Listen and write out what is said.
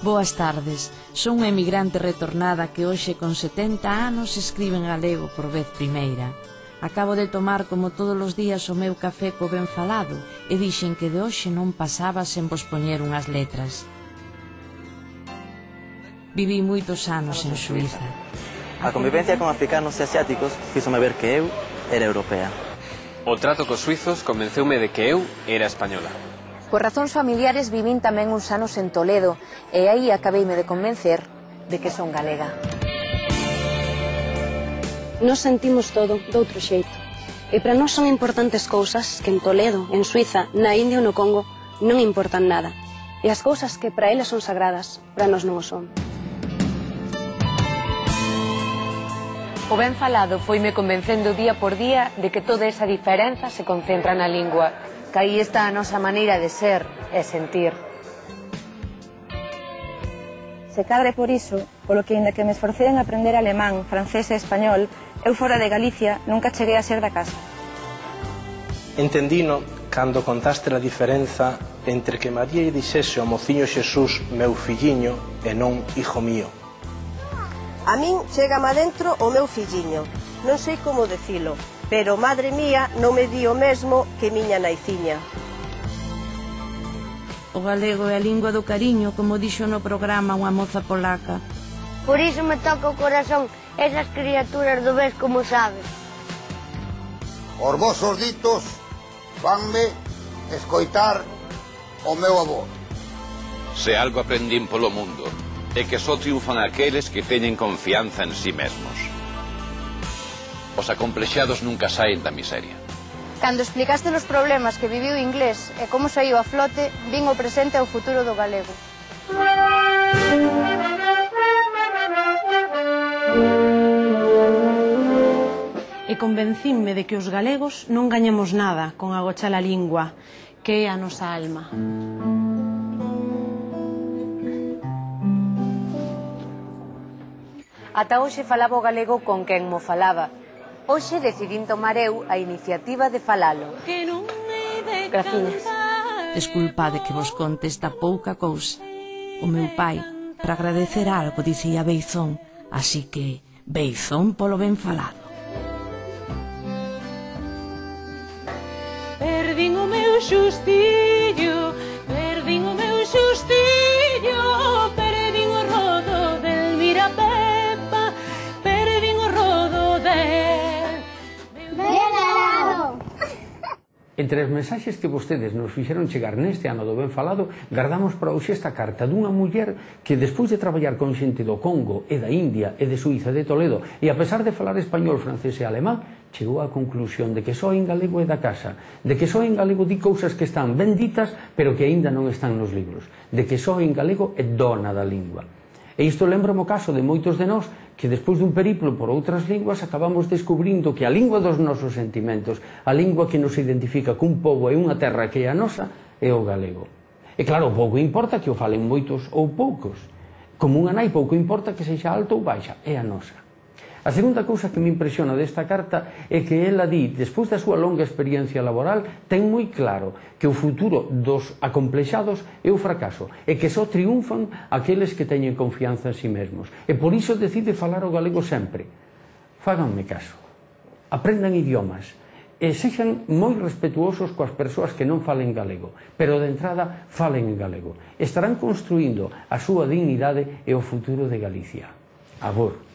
Boas tardes, son unha emigrante retornada que hoxe con 70 anos escribe en galego por vez primeira. Acabo de tomar como todos os días o meu café co ben falado e dixen que de hoxe non pasaba sen vos poñer unhas letras. Viví moitos anos en Suíza. A convivencia con africanos e asiáticos fíxome ver que eu era europea. O trato cos suizos convenceume de que eu era española. Por razóns familiares vivín tamén uns anos en Toledo e aí acabeime de convencer de que son galega. Nos sentimos todo doutro xeito. E para nós son importantes cousas que en Toledo, en Suiza, na India ou no Congo non importan nada. E as cousas que para eles son sagradas, para nós non o son. O ben falado foime convencendo día por día de que toda esa diferenza se concentra na lingua, que aí está a nosa maneira de ser e sentir. Se cadre por iso, polo que ainda que me esforcei en aprender alemán, francés e español, eu fora de Galicia nunca cheguei a ser da casa. Entendino cando contaste a diferenza entre que María lle dixese ao mociño Xesús meu filliño e non hijo mío. A min chégame adentro o meu filliño, non sei como decilo, pero madre mía non me di o mesmo que miña naiciña. O galego é a lingua do cariño, como dixo no programa unha moza polaca. Por iso me toca o corazón esas criaturas do ves como sabes. Os vosos ditos vanme escoitar o meu avó. Se algo aprendín polo mundo é que só triunfan aqueles que teñen confianza en sí mesmos. Os acomplexados nunca saen da miseria. Cando explicaste os problemas que viviu o inglés e como saiu a flote, vin o presente e o futuro do galego. E convencínme de que os galegos non gañamos nada con agochar a lingua, que é a nosa alma. Ata hoxe falaba o galego con quen mo falaba. Hoxe decidín tomar eu a iniciativa de falalo. Graciñas. Desculpade que vos conte esta pouca cousa. O meu pai, para agradecer algo, dicía beizón, así que beizón polo ben falado. Perdín o meu xustillo, perdín o meu xustillo, perdín o rodo del Mirapepa, perdín o rodo del... Entre as mensaxes que vostedes nos fixeron chegar neste ano do ben falado, guardamos para hoxe esta carta dunha muller que, despois de traballar con xente do Congo e da India e de Suíza e de Toledo, e a pesar de falar español, francés e alemán, chegou á conclusión de que só en galego é da casa, de que só en galego di cousas que están ben ditas, pero que aínda non están nos libros, de que só en galego é dona da lingua. E isto lembra o caso de moitos de nós que despois dun periplo por outras linguas acabamos descubrindo que a lingua dos nosos sentimentos, a lingua que nos identifica cun pobo e unha terra que é a nosa, é o galego. E claro, pouco importa que o falen moitos ou poucos. Como unha nai pouco importa que sexa alta ou baixa, é a nosa. A segunda cousa que me impresiona desta carta é que ela di, despois da súa longa experiencia laboral, ten moi claro que o futuro dos acomplexados é o fracaso e que só triunfan aqueles que teñen confianza en sí mesmos. E por iso decide falar o galego sempre. Fáganme caso. Aprendan idiomas e sexan moi respetuosos coas persoas que non falen galego, pero de entrada falen en galego. Estarán construindo a súa dignidade e o futuro de Galicia. Agora.